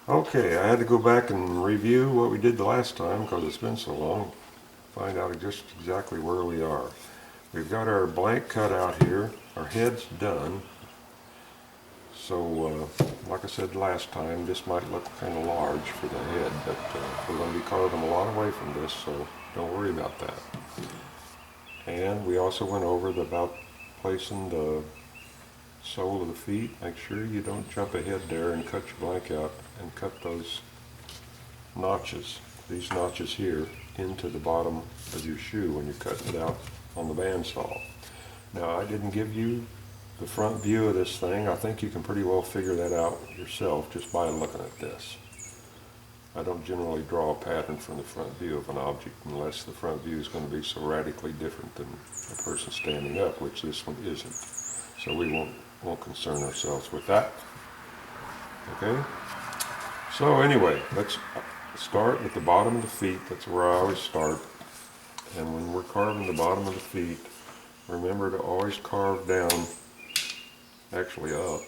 Okay, I had to go back and review what we did the last time because it's been so long. Find out just exactly where we are. We've got our blank cut out here. Our head's done. So, like I said last time, this might look kind of large for the head, but we're going to be carving a lot away from this, so don't worry about that. And we also went over about placing the sole of the feet. Make sure you don't jump ahead there and cut your blank out and cut those notches, these notches here, into the bottom of your shoe when you're cutting it out on the bandsaw. Now, I didn't give you the front view of this thing. I think you can pretty well figure that out yourself just by looking at this. I don't generally draw a pattern from the front view of an object unless the front view is going to be so radically different than a person standing up, which this one isn't. So we won't concern ourselves with that. Okay? So anyway, let's start at the bottom of the feet. That's where I always start. And when we're carving the bottom of the feet, remember to always carve down, actually up,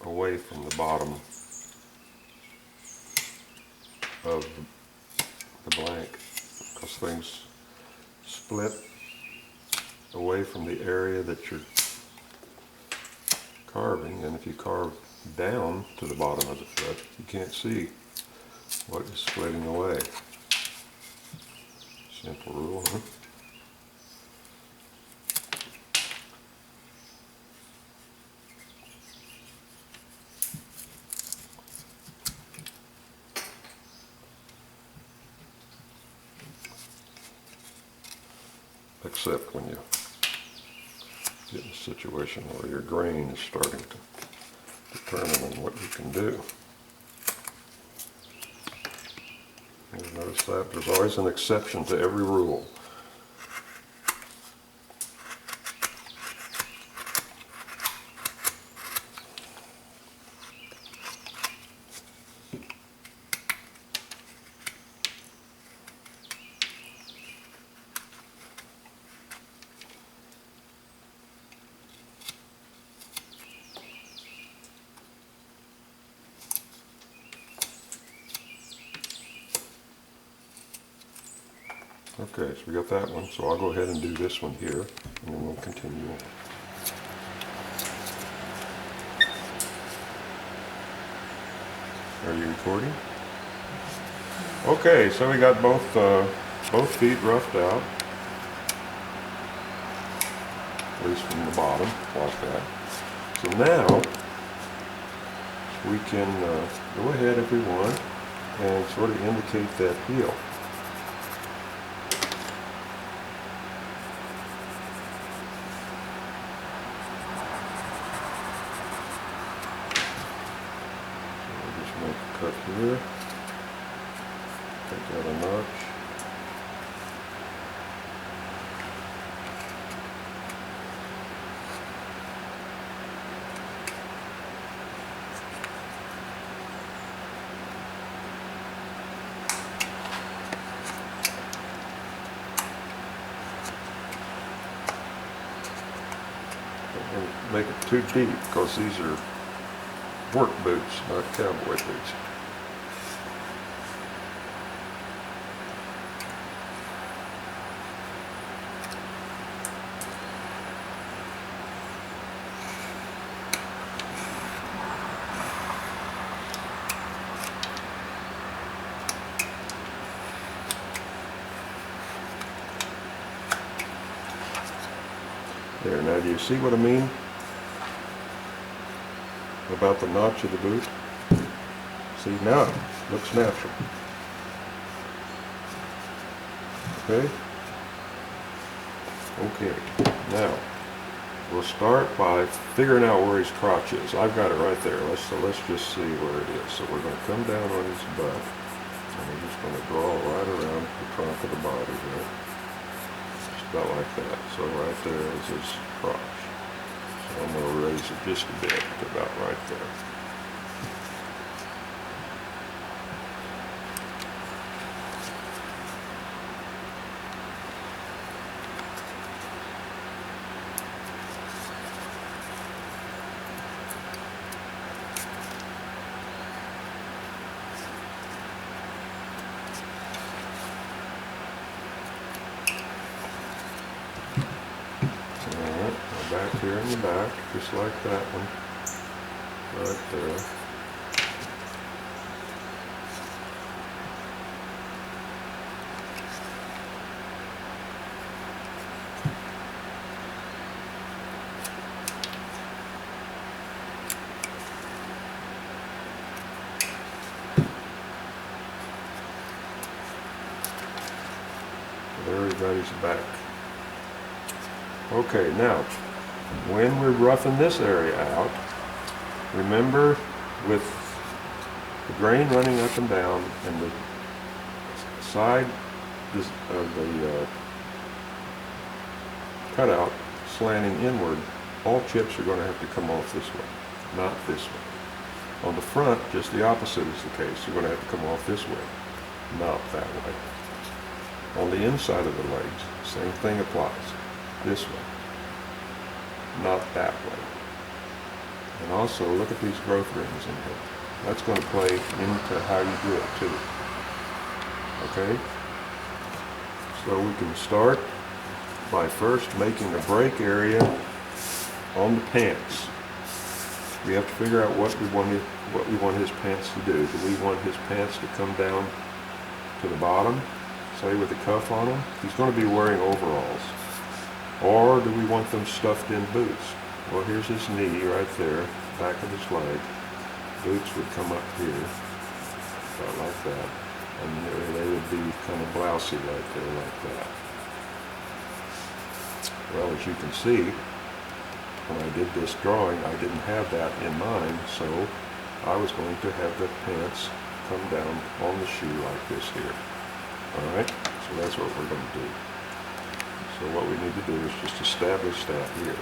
away from the bottom of the blank, because things split away from the area that you're carving, and if you carve down to the bottom of the foot, you can't see what is splitting away. Simple rule, huh? Except when you get in a situation where your grain is starting to determine what you can do. You notice that there's always an exception to every rule. Okay, so we got that one, so I'll go ahead and do this one here, and then we'll continue on. Are you recording? Okay, so we got both feet roughed out, at least from the bottom, like that. So now, we can go ahead if we want, and sort of indicate that heel. Cut here, take out a notch, don't make it too deep because these are work boots, not cowboy boots. There, now do you see what I mean about the notch of the boot? See, now it looks natural. Okay? Okay, now we'll start by figuring out where his crotch is. I've got it right there. Let's just see where it is. So we're going to come down on his butt, and we're just going to draw right around the trunk of the body here. About like that. So right there is his crotch. So I'm going to raise it just a bit to about right there. back here in the back, just like that one, right there. Everybody's back. Okay, now, when we're roughing this area out, remember with the grain running up and down and the side of the cutout slanting inward, all chips are going to have to come off this way, not this way. On the front, just the opposite is the case. You're going to have to come off this way, not that way. On the inside of the legs, same thing applies. This way, not that way. And also, look at these growth rings in here. That's going to play into how you do it too. Okay? So we can start by first making a break area on the pants. We have to figure out what we want his pants to do. Do we want his pants to come down to the bottom, say with a cuff on them? He's going to be wearing overalls. Or do we want them stuffed in boots? Well, here's his knee right there, back of his leg. Boots would come up here, about like that. And they would be kind of blousy right there, like that. Well, as you can see, when I did this drawing, I didn't have that in mind, so I was going to have the pants come down on the shoe like this here. Alright, so that's what we're going to do. So what we need to do is just establish that here.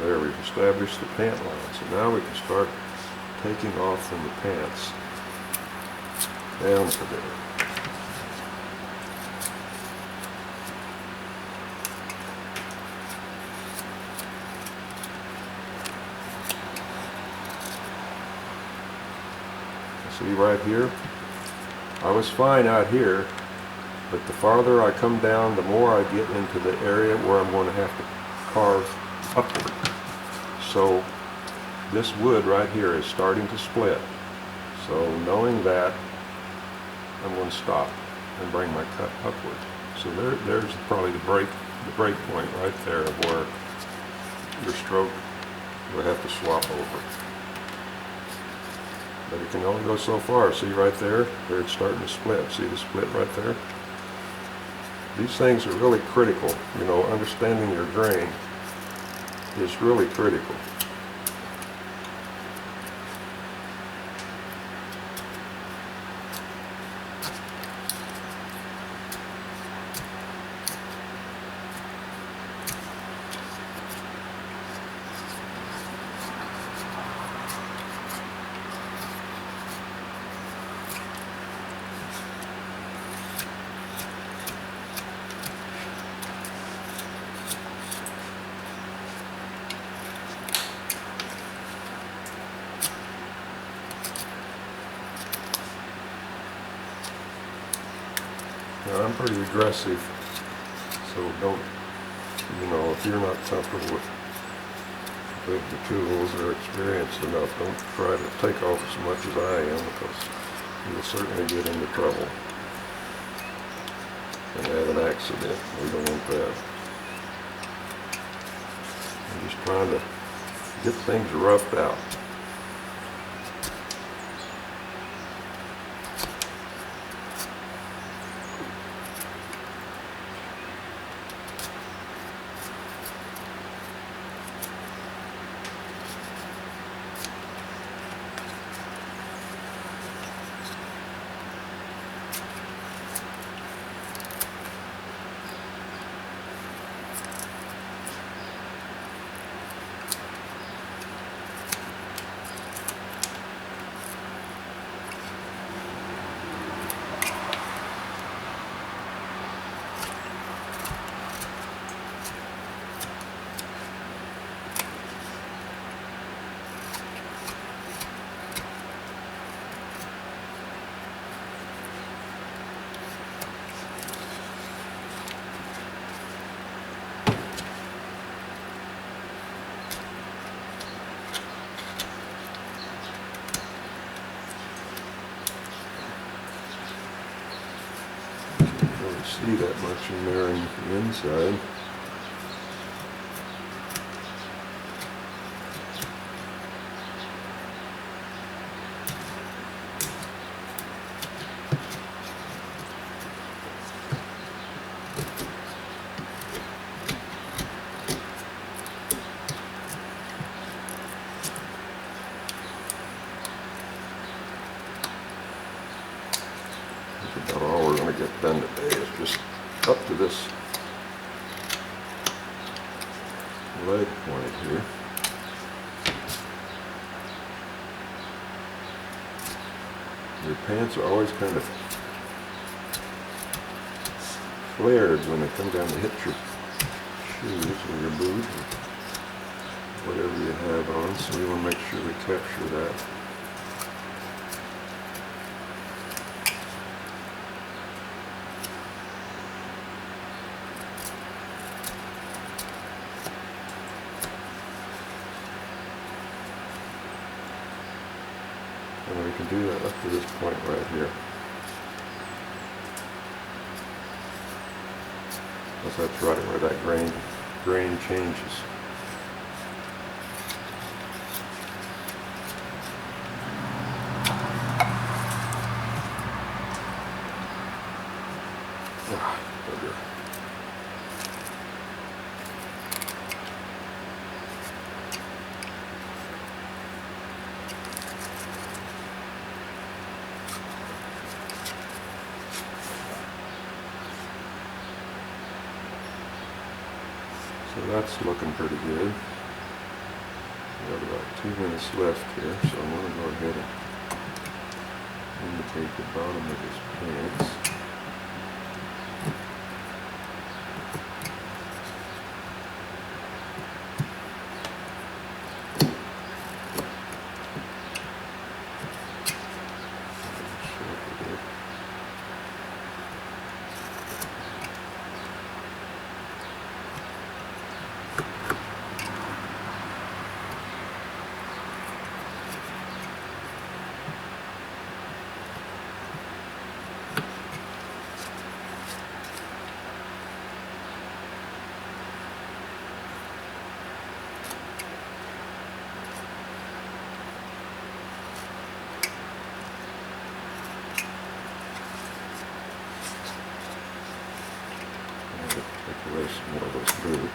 There, we've established the pant line. So now we can start taking off from the pants down to there. See right here? I was fine out here, but the farther I come down, the more I get into the area where I'm going to have to carve upward. So this wood right here is starting to split. So knowing that, I'm going to stop and bring my cut upward. So there's probably the break point right there of where your stroke will have to swap over. But it can only go so far. See right there? Where it's starting to split. See the split right there? These things are really critical. You know, understanding your grain is really critical. Now, I'm pretty aggressive, so don't, you know, if you're not comfortable with with the tools or experienced enough. Don't try to take off as much as I am, because you'll certainly get into trouble and have an accident. We don't want that. I'm just trying to get things roughed out. See that much in there in the inside. That's about all we're going to get done today, is just up to this leg point here. Your pants are always kind of flared when they come down to hit your shoes or your boot or whatever you have on, so we want to make sure we capture that. And we can do that up to this point right here. That's right where that grain changes. Bugger. So that's looking pretty good. We've got about 2 minutes left here, so I'm going to go ahead and indicate the bottom of his pants. Take away some more of this boot.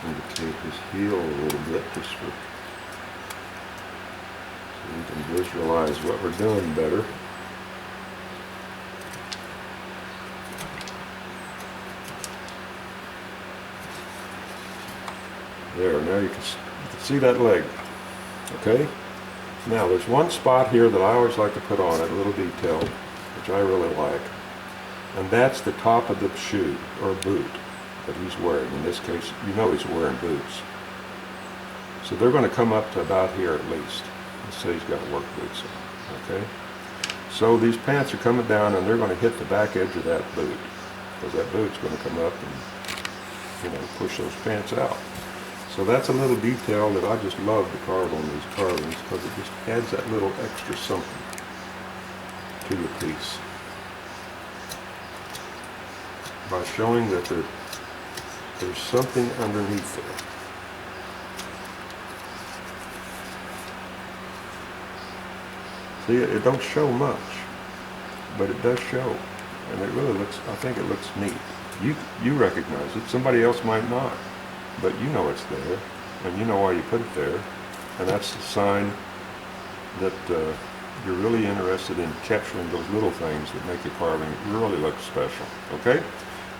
Indicate his heel a little bit, just so we can visualize what we're doing better. There, now you can see that leg. Okay? Now there's one spot here that I always like to put on it, a little detail, which I really like. And that's the top of the shoe, or boot, that he's wearing. In this case, you know he's wearing boots. So they're going to come up to about here at least. Let's say he's got work boots on, okay? So these pants are coming down and they're going to hit the back edge of that boot, because that boot's going to come up and, push those pants out. So that's a little detail that I just love to carve on these carvings, because it just adds that little extra something to the piece, by showing that there's something underneath there. See, it don't show much, but it does show, and it really looks, I think it looks neat. You recognize it, somebody else might not, but you know it's there, and you know why you put it there, and that's the sign that you're really interested in capturing those little things that make the carving really look special, okay?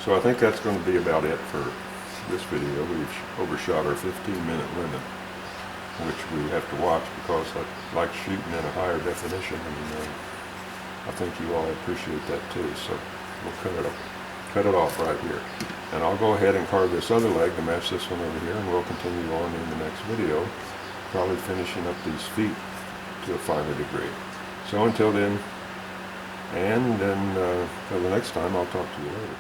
So I think that's going to be about it for this video. We've overshot our 15-minute limit, which we have to watch because I like shooting in a higher definition, and I think you all appreciate that too. So we'll cut it off right here, and I'll go ahead and carve this other leg to match this one over here, and we'll continue on in the next video, probably finishing up these feet to a finer degree. So until then, and then till the next time, I'll talk to you later.